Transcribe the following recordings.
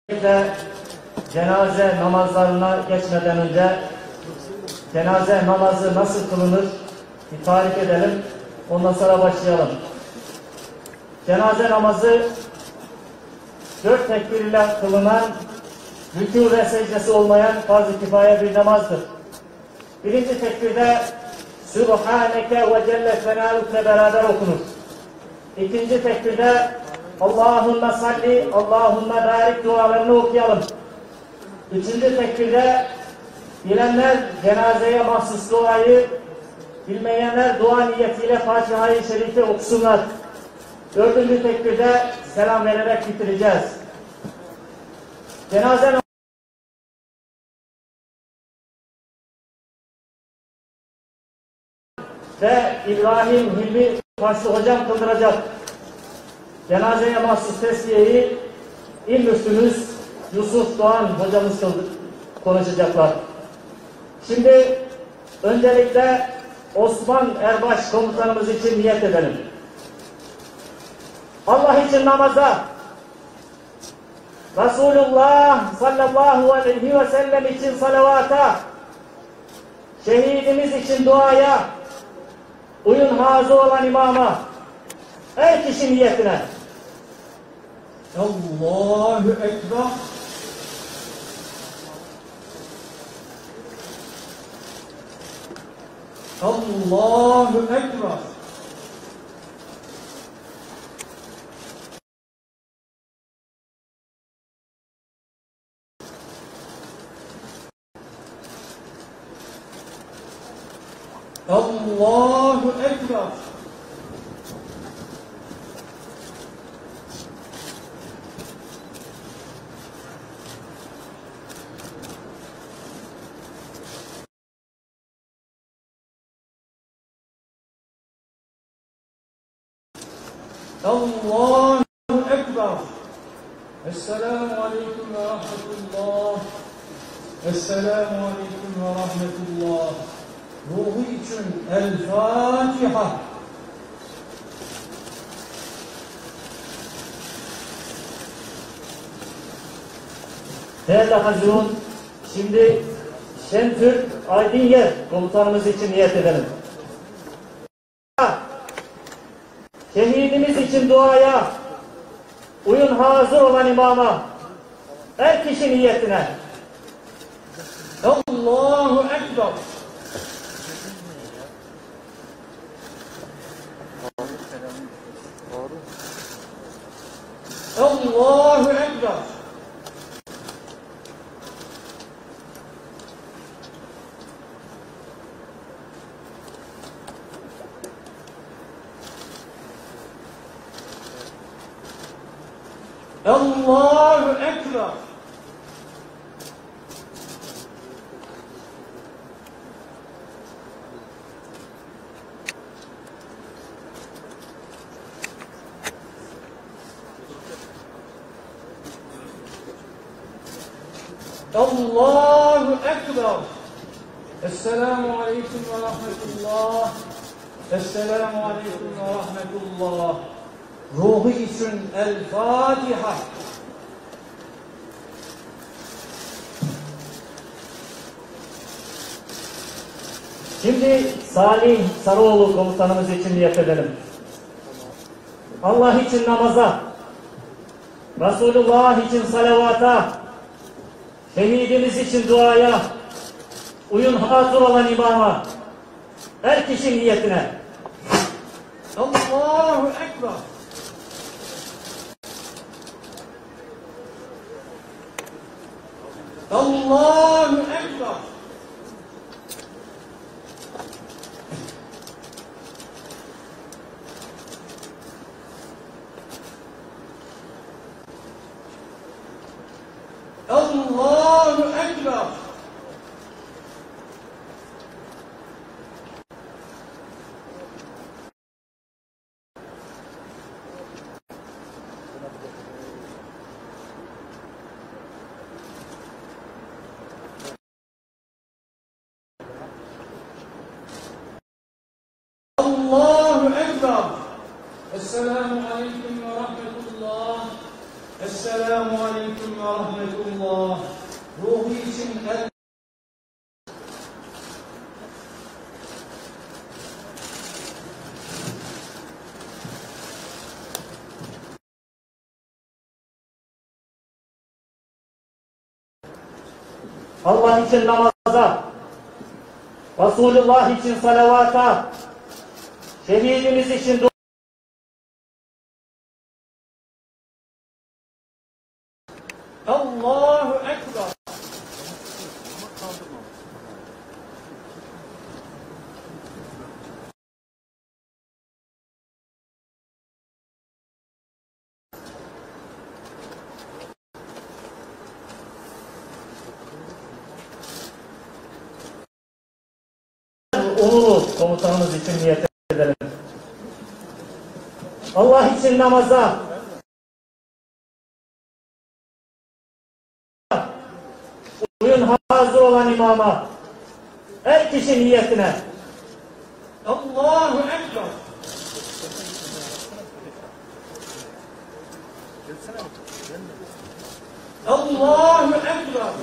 Öncelikle cenaze namazlarına geçmeden önce cenaze namazı nasıl kılınır bir tarif edelim. Ondan sonra başlayalım. Cenaze namazı 4 tekbir ile kılınan, rükû ve secdesi olmayan farz-ı kifaye bir namazdır. Birinci tekbirde Sübhaneke ve Celle Senâlükle beraber okunur. İkinci tekbirde Allahümme salli, Allahümme barik dualarını okuyalım. Üçüncü tekbirde bilenler cenazeye mahsus duayı, bilmeyenler dua niyetiyle Fatiha-i Şerif'i okusunlar. Dördüncü tekbirde selam vererek bitireceğiz. Cenaze ve İbrahim Hilmi Taşlı hocam kıldıracak. Cenazeye mahsus tesbiyeyi İl Müftümüz Yusuf Doğan hocamız konuşacaklar. Şimdi öncelikle Osman Erbaş komutanımız için niyet edelim. Allah için namaza, Resulullah sallallahu aleyhi ve sellem için salavata, şehidimiz için duaya, uyun hazı olan imama, her kişi niyetine. Allahu Ekber. Allahu Ekber. Allahu Ekber. Allahu Ekber. Esselamu Aleyküm ve Rahmetullah. Esselamu Aleyküm ve Rahmetullah. Ruhu için El Fatiha. Değerli Hazirun, şimdi Şentürk Aydınyer komutanımız için niyet edelim. Şehidimiz için duaya, uyun hazır olan imama, her kişi niyetine. Allahu Ekber. Allahu Ekber. Allahu Ekber. Allahu Ekber. Esselamu Aleyküm ve Rahmetullah. Esselamu Aleyküm ve Rahmetullah. Ruhu için El Fatiha. Şimdi Salih Sarıoğlu komutanımız için niyet edelim. Allah için namaza, Resulullah için salavata, şehidimiz için duaya, uyun hazır olan imama, her kişi niyetine. Allahu Ekber. Allahu Ekber. Allahu Ekber. Allahu Ekber. Esselamu Aleyküm ve Rahmetullah. Esselamu Aleyküm ve Rahmetullah. Allah için namaza, Resulullah için salavata, şehidimiz için dua. Allahu Ekber. Ululu komutanımız için niyet edelim. Allah için namaza, uyun hazır olan imama, her kişi niyetine. Allahu Ekber. Allahu Ekber.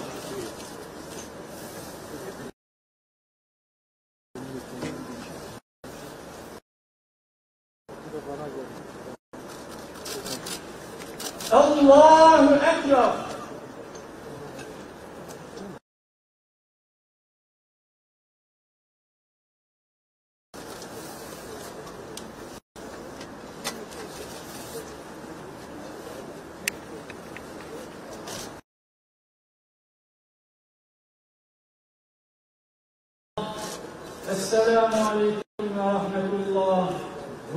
Allahu Ekber. Esselamu Aleyküm ve Rahmetullah.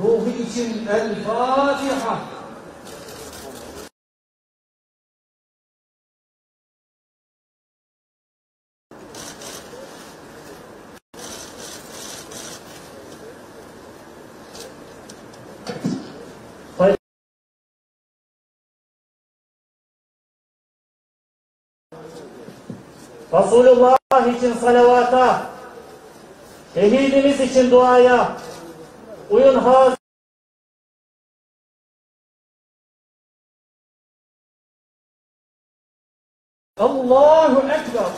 Ruhu için El Fatiha. Resulullah için salavata, şehidimiz için duaya, uyun hazır. Allahu Ekber.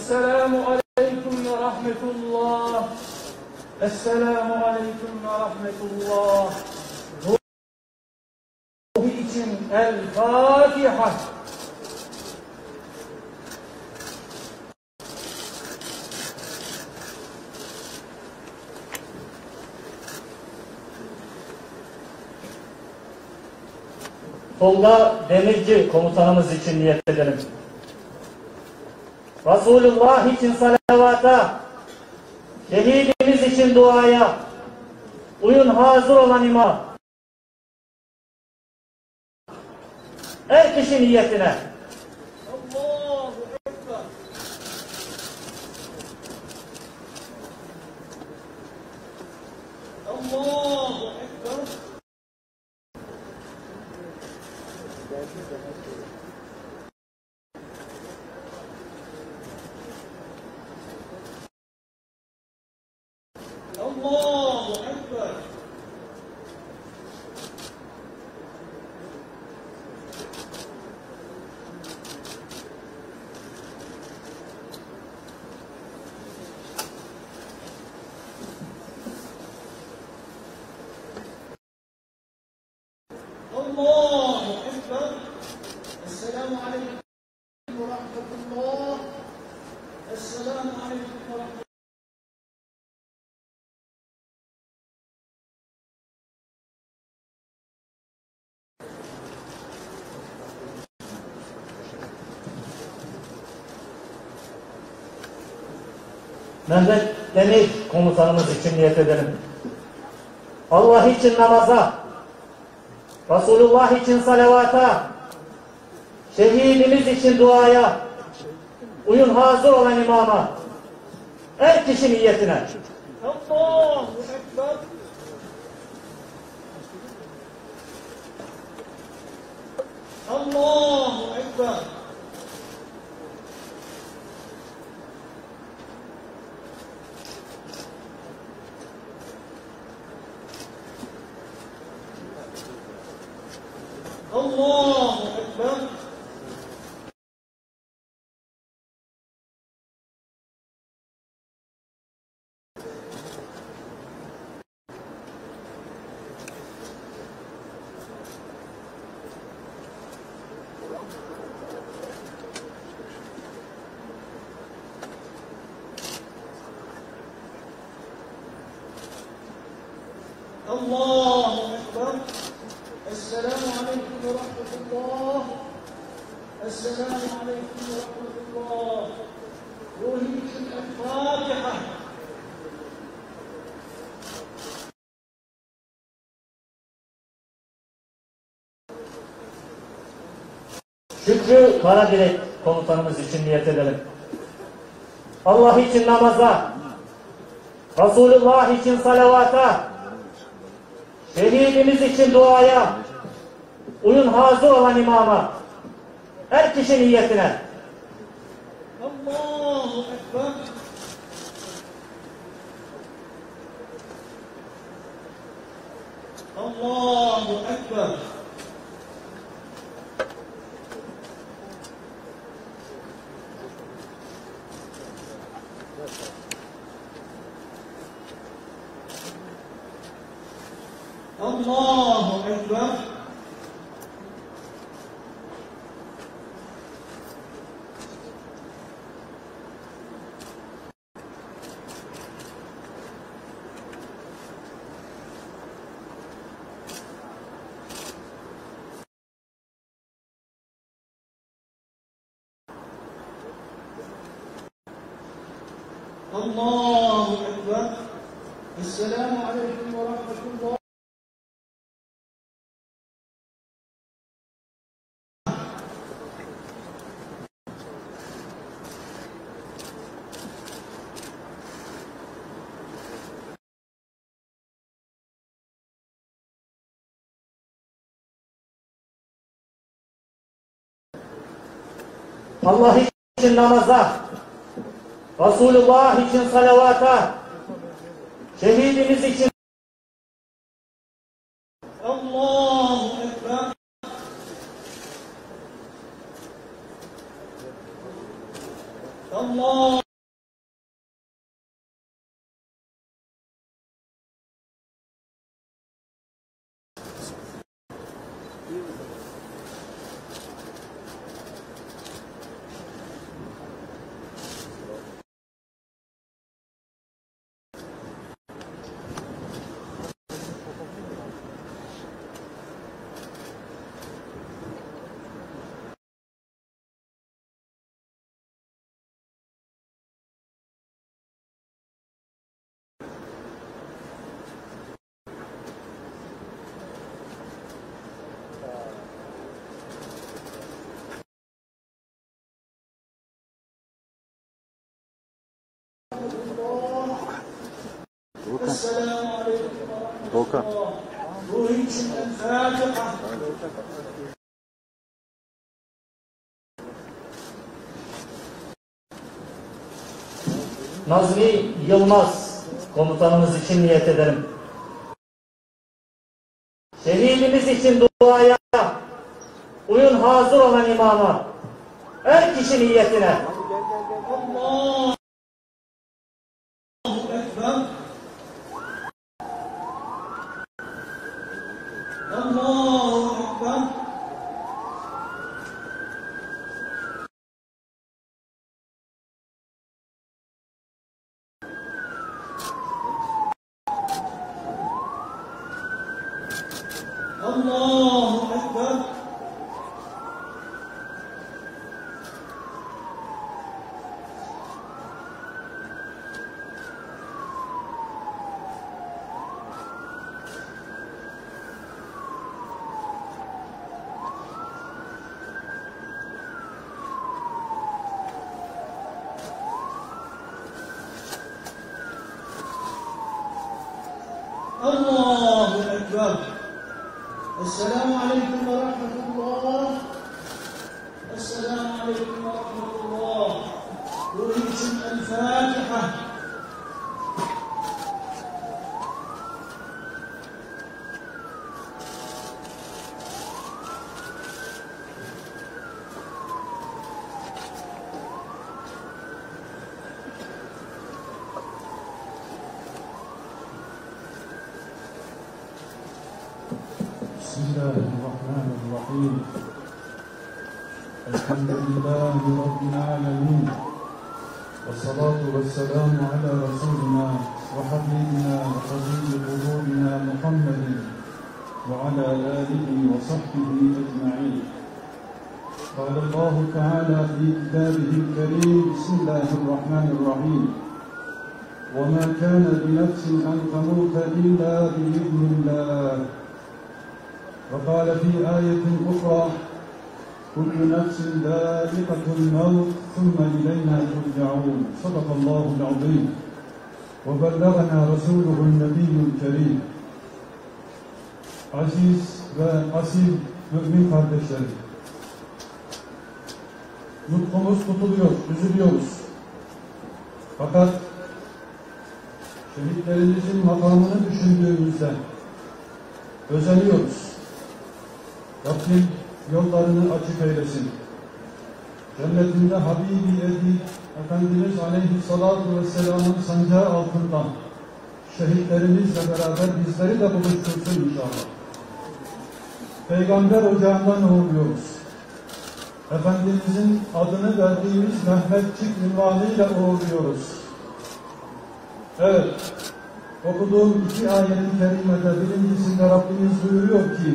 Esselamu Aleyküm ve Rahmetullah. Esselamu Aleyküm ve Rahmetullah. Ruhu için El Fatiha. Tolga Demirci komutanımız için niyet edelim. Resulullah için salavata, şehidimiz için duaya, uyun hazır olan imam, her kişi niyetine. Allahu Ekber. Allahu Ekber. Allahu Ekber. Allahu Ekber. Esselamu Aleyküm ve Rahmetullah. Esselamu Aleyküm ve Rahmetullah. Mehmet Demir komutanımız için niyet edelim. Allah için namaza, Resulullah için salavata, şehidimiz için duaya, uyun hazır olan imama, her kişi niyetine. Allahu Ekber. Allahu أكبر. الله أكبر. الله أكبر. السلام عليكم ورحمة الله. السلام عليكم ورحمة الله. روحيكم الفاتحة. Şükrü Karadirek komutanımız için niyet edelim. Allah için namaza, Resulullah için salavata, şehidimiz için duaya, uyun hazır olan imama, her kişi niyetine. Allahu Ekber. Allahu Ekber. Allahu Ekber. Allahu Ekber. Esselamu Aleyküm ve Rahmetullah. Allah için namaza, Resulullah için salavata, şehidimiz için. Allahu Ekber. Allah. Esselamu Aleyküm ve Rahmetullah. Ruhu için el-Fatiha. Nazmi Yılmaz komutanımız için niyet edelim. Şehidimiz için duaya, uyun hazır olan imama, her kişi niyetine. Allahu Ekber. Allahu Ekber. Allahu Ekber. Allahu Ekber. Esselamu Aleyküm ve Rahmetullah. السلام عليكم ورحمة الله. أريكم الفاتحة. بسم الله الرحمن الرحيم. الحمد لله رب العالمين، والصلاة والسلام على رسولنا وحبيبنا وطبيب قلوبنا محمد وعلى آله وصحبه أجمعين. قال الله تعالى في كتابه الكريم: بسم الله الرحمن الرحيم. وما كان لنفس أن تموت إلا بإذن الله. وقال في آية أخرى: كل نفس ذائقة الموت ثم إلينا ترجعون. صدق الله العظيم وبلغنا رسوله النبي الكريم. Aziz ve asil mümin kardeşlerim, nutkumuz tutuluyor, üzülüyoruz. Fakat şehitlerimizin makamını düşündüğümüzde özeniyoruz. Rabbim yollarını açık eylesin. Cennetinde Habibi Edi Efendimiz Aleyhissalatu Vesselam'ın sancağı altında şehitlerimizle beraber bizleri de buluştursun inşallah. Peygamber ocağından uğurluyoruz. Efendimizin adını verdiğimiz Mehmetçik ünvanıyla uğurluyoruz. Evet, okuduğum iki ayet-i kerimede birincisinde Rabbimiz buyuruyor ki: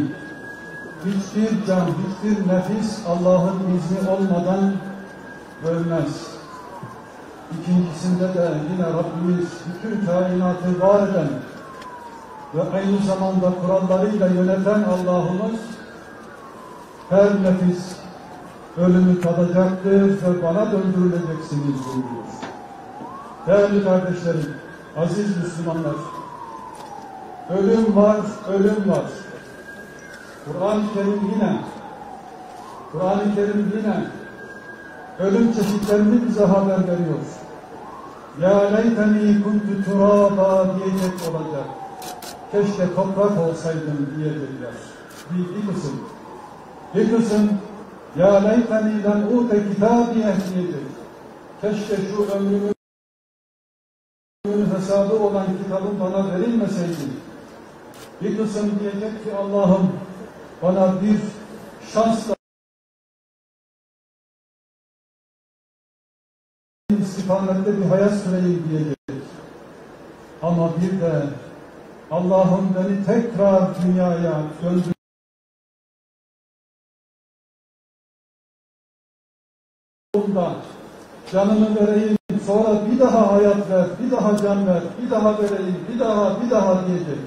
hiçbir can, hiçbir nefis Allah'ın izni olmadan ölmez. İkincisinde de yine Rabbimiz bütün kainatı var eden ve aynı zamanda kurallarıyla yöneten Allah'ımız her nefis ölümü tadacaktır ve bana döndürüleceksiniz buyuruyor. Değerli kardeşlerim, aziz Müslümanlar, ölüm var, ölüm var. Kur'an-ı Kerim yine ölüm çeşitlerini bize haber veriyor. Ya leyteni kuntu turaba diyecek olacak. Keşke toprak olsaydım diyecekler. Bir kısım. Bir kısım ya leyteni len ute kitabiye diyecek. Keşke şu ömrümün hesabı olan kitabın bana verilmeseydi. Bir kısım diyecek ki Allah'ım bana bir şansla istikamette bir hayat süreyim diyecek. Ama bir de Allah'ım beni tekrar dünyaya döndür. Canımı vereyim, sonra bir daha hayat ver, bir daha can ver, bir daha vereyim, bir daha diyecek.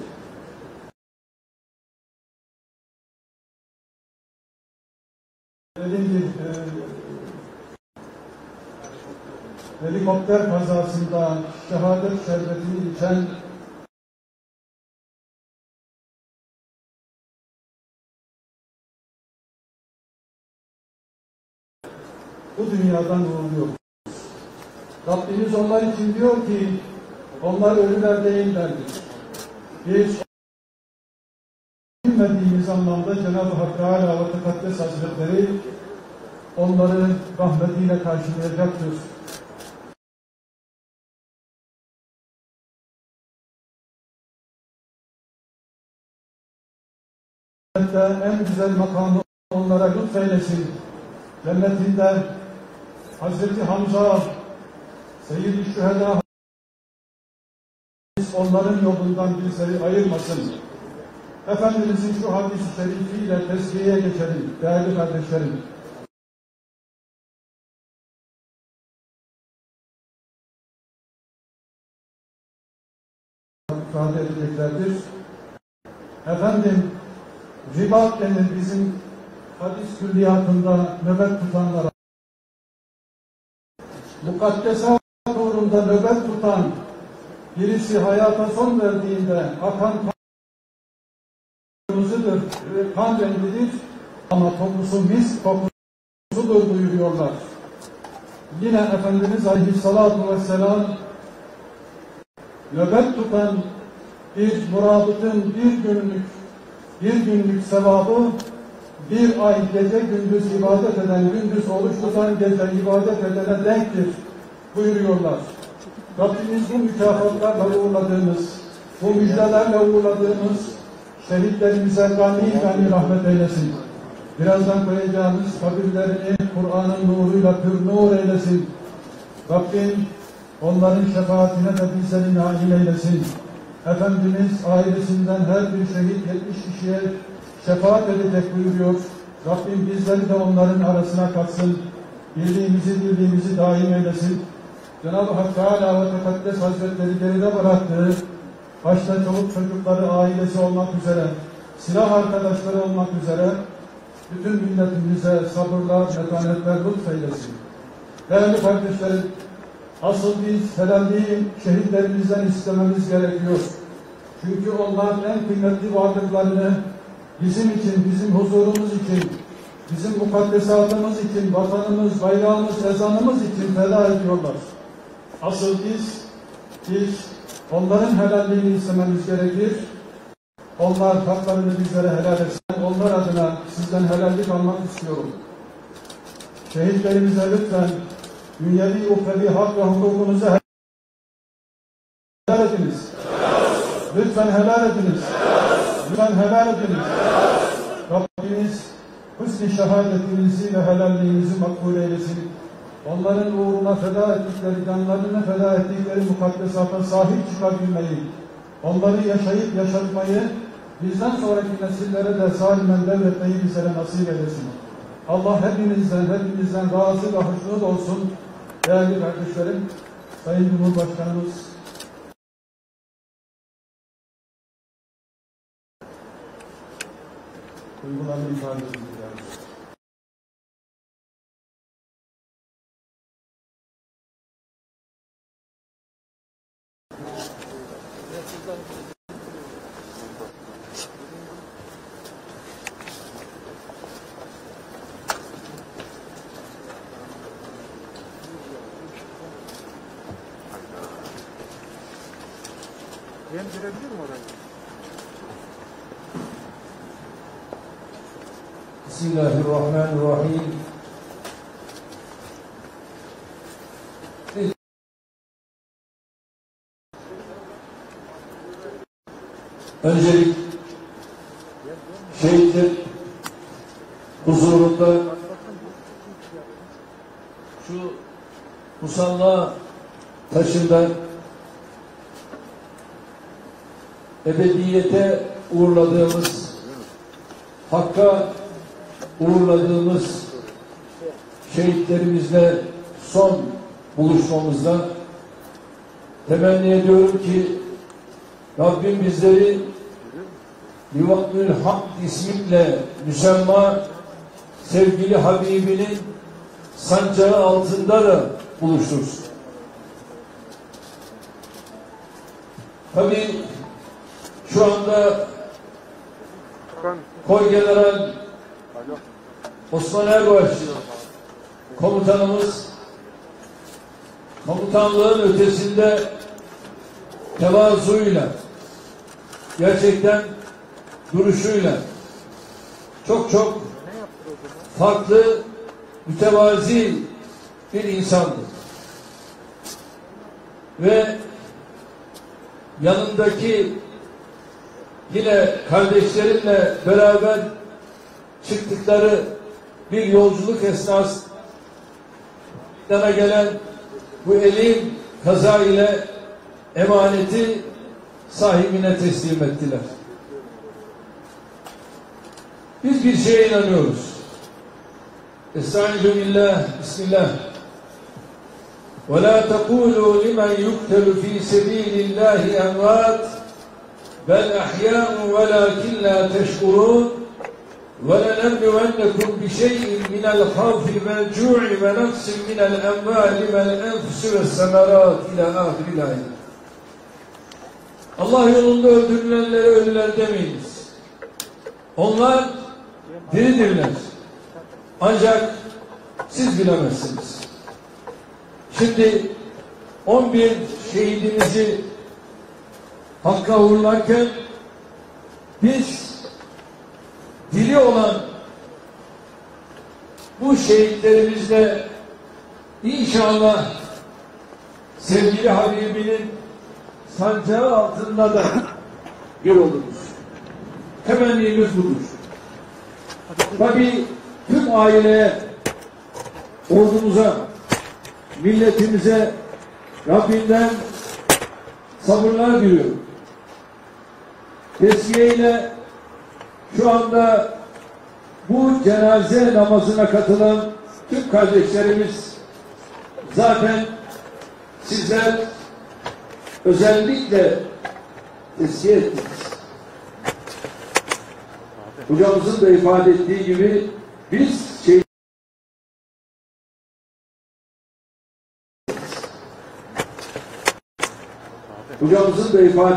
Bir helikopter kazasında şehadet şerbetini içen bu dünyadan uğurluyor. Rabbimiz onlar için diyor ki onlar ölüler değillerdir. Biz bilmediğimiz anlamda Cenab-ı Hak Teala ve Tekaddes Hazretleri onları rahmetiyle karşılayacaktır. En güzel makamı onlara lütfeylesin. Cennetinde Hazreti Hamza, Seyyid-i Şühedâ onların yolundan bizleri ayırmasın. Efendimizin şu hadis-i şerifiyle tezkiyeye geçelim değerli kardeşlerim. İfade edeceklerdir. Efendim, ribat denir bizim hadis külliyatında nöbet tutanlara. Mukaddesat uğrunda nöbet tutan birisi hayata son verdiğinde akan kırmızıdır, kan rengidir ama kokusu mis kokusu konusudur buyuruyorlar. Yine Efendimiz Aleyhisselatü Vesselam nöbet tutan bir murabıtın bir günlük sevabı bir ay gece gündüz ibadet eden, gündüz oruç tutan gece ibadet edene denktir buyuruyorlar. Rabbimiz bu mükafatlarla uğurladığımız, bu müjdelerle uğurladığımız şehitlerimize gani rahmet eylesin. Birazdan koyacağımız kabirlerini Kur'an'ın nuruyla pür nur eylesin. Rabbim onların şefaatine de bizleri nail eylesin. Efendimiz ailesinden her bir şehit 70 kişiye şefaat edecek buyuruyor. Rabbim bizleri de onların arasına katsın. Birliğimizi daim eylesin. Cenab-ı Hak Teala ve Tekaddes Hazretleri geride bıraktığı, başta çoluk çocukları, ailesi olmak üzere, silah arkadaşları olmak üzere, bütün milletimize sabırlar, metanetler lütfeylesin. Değerli kardeşlerim, asıl biz helalliği şehitlerimizden istememiz gerekiyor. Çünkü onlar en kıymetli varlıklarını bizim için, bizim huzurumuz için, bizim mukaddesatımız için, vatanımız, bayrağımız, ezanımız için feda ediyorlar. Asıl biz onların helalliğini istememiz gerekir. Onlar haklarını bizlere helal etsin. Onlar adına sizden helallik almak istiyorum. Şehitlerimize lütfen dünyevi, ukrevi hak ve hukukunuzu helal ediniz. Lütfen helal ediniz. Lütfen helal ediniz. Rabbimiz husn-i şehadetinizi ve helalliğinizi makbul eylesin. Onların uğruna feda ettikleri, canlarını feda ettikleri mukaddesata sahip çıkabilmeyi, onları yaşayıp yaşatmayı, bizden sonraki nesillere de salimen devretmeyi bizlere nasip eylesin. Allah hepimizden razı ve hoşnut olsun. Değerli kardeşlerim, Sayın Cumhurbaşkanımız, duygularını ifade edildi. Ben girebilir miyim oraya? Bismillahirrahmanirrahim. Öncelik şehitler huzurunda şu musalla taşında ebediyete uğurladığımız, Hakk'a uğurladığımız şehitlerimizle son buluşmamızda temenni ediyorum ki Rabbim bizleri Livatül Hamd ismiyle müsemma sevgili Habibinin sancağı altında da buluştursun. Tabii şu anda Korgeneral Osman Erbaş komutanımız komutanlığın ötesinde tevazuyla, gerçekten duruşuyla çok farklı, mütevazi bir insandı. Ve yanındaki yine kardeşlerimle beraber çıktıkları bir yolculuk esnasında gelen bu elim kaza ile emaneti sahibine teslim ettiler. Biz bir şeye inanıyoruz. Estaizu billah, bismillah. وَلَا تَقُولُوا لِمَنْ يُقْتَلُ ف۪ي سَب۪يلِ اللّٰهِ اَمْوَاتٍ بَلْ اَحْيَاءٌ وَلَاكِنْ لَا تَشْكُرُونَ وَلَنَبْلُوَنَّكُمْ بِشَيْءٍ مِنَ الْخَوْفِ وَالْجُوعِ وَنَقْصٍ مِنَ الْاَمْوَالِ وَالْاَنْفُسِ وَالثَّمَرَاتِ اِلَى آخِرِ الْآيَةِ. Allah yolunda öldürülenlere ölüler demeyiniz. Onlar diridirler. Ancak siz bilemezsiniz. Şimdi 11 şehidimizi Hakk'a uğurlarken biz diri olan bu şehitlerimizle inşallah sevgili Habibinin sancağı altında da bir oluruz. Temennimiz budur. Tabii tüm aileye, ordumuza, milletimize Rabbinden sabırlar diliyorum. Tesliyeyle şu anda bu cenaze namazına katılan tüm kardeşlerimiz zaten sizler özellikle tesliye ettiniz. Hocamızın da ifade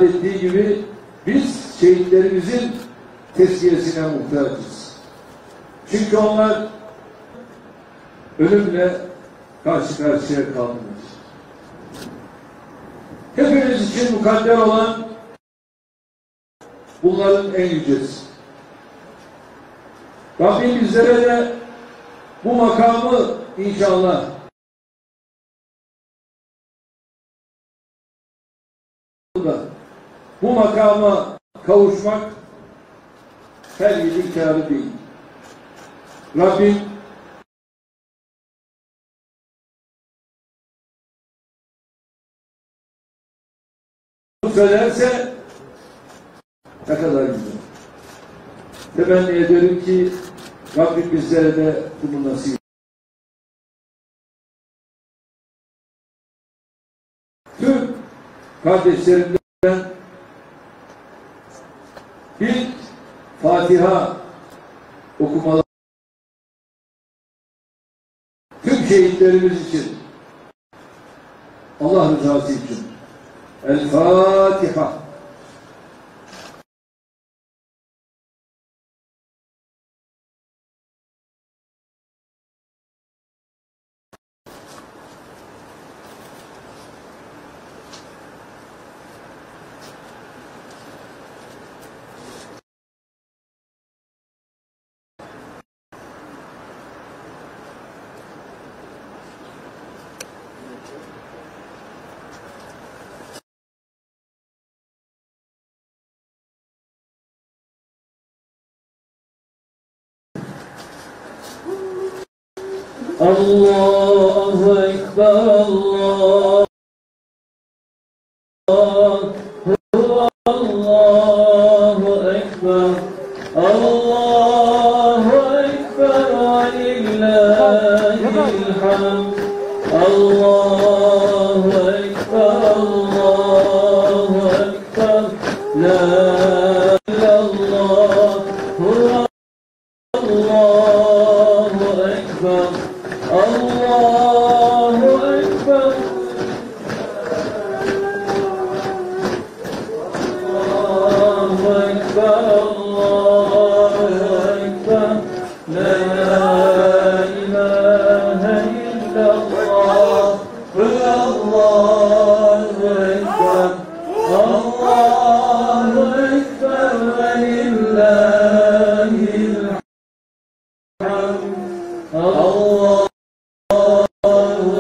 ettiği gibi biz şehitlerimizin teslimiyesine muhtacız. Çünkü onlar ölümle karşı karşıya kaldılar. Hepimiz için mukadder olan bunların en yücesi. Rabbim bizlere de bu makamı inşallah bu makama kavuşmak her yiğidin kârı değil. Rabbim söylerse ne kadar güzel. Temenni ederim ki Rabbim bizlere de bunu nasip. Tüm kardeşlerimden bir Fatiha okumalar tüm şehitlerimiz için, Allah rızası için. El Fatiha. Allahu Ekber, Allahu Ekber, Allahu Ekber, Lillahil hamd. Allahu Ekber, Allahu Ekber, La illallah, Allahu Ekber. Allahu Ekber, Allahu Ekber, Allahu Ekber, La ilahe illallah, Allahu Ekber, Allahu Ekber, Lillahil hamd. Allah Allahu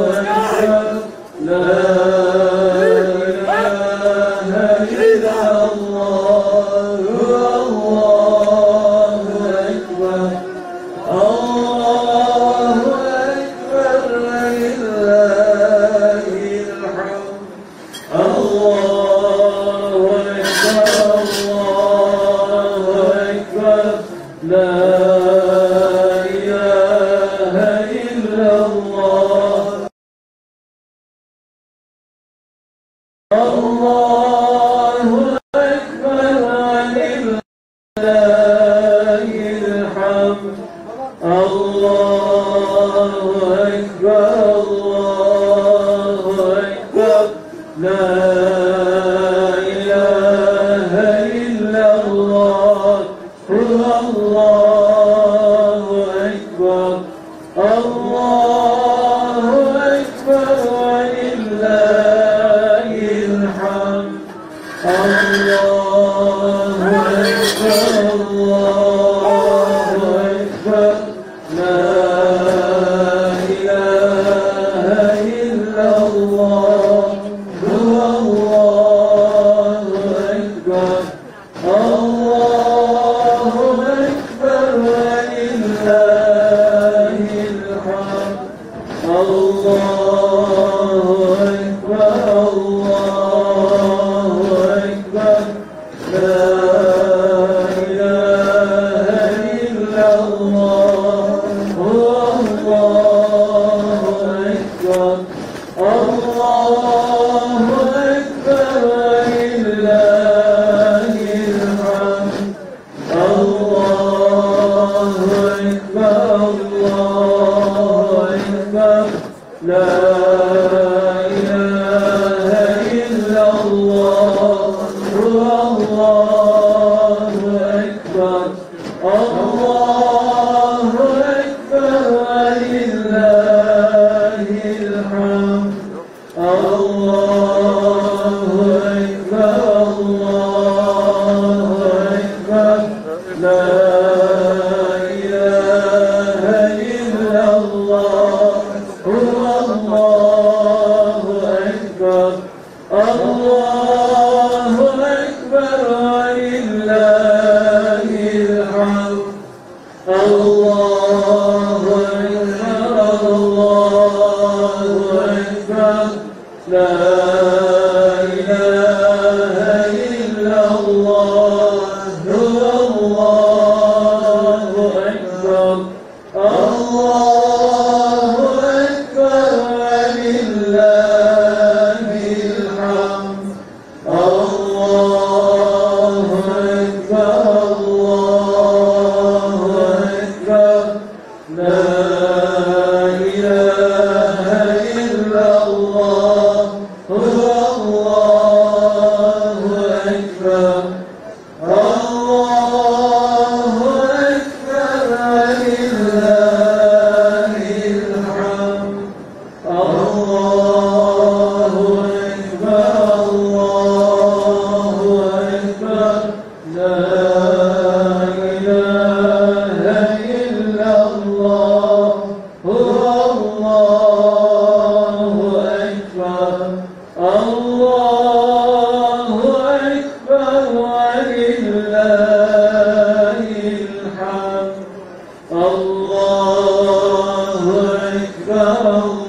Ekber, Lillahil hamd. Allahu Ekber, Allahu Ekber, La ilahe illallah, Allahu Ekber, Allah. لا إله إلا الله هو الله أكبر الله أكبر ولله الحمد الله أكبر الله أكبر لا إله إلا الله هو الله أكبر الله أكبر ولله الحمد الله أكبر الله أكبر لا إله إلا الله هو الله أكبر الله أكبر ولله الحمد الله أكبر الله أكبر لا إله إلا الله هو الله أكبر الله أكبر ولله الحمد الله أكبر الله أكبر لا إله إلا الله هو الله أكبر الله أكبر ولله الحمد الله أكبر الله أكبر لا إله إلا الله هو الله أكبر الله أكبر ولله الحمد الله أكبر الله أكبر لا إله إلا الله هو الله أكبر الله أكبر ولله الحمد الله أكبر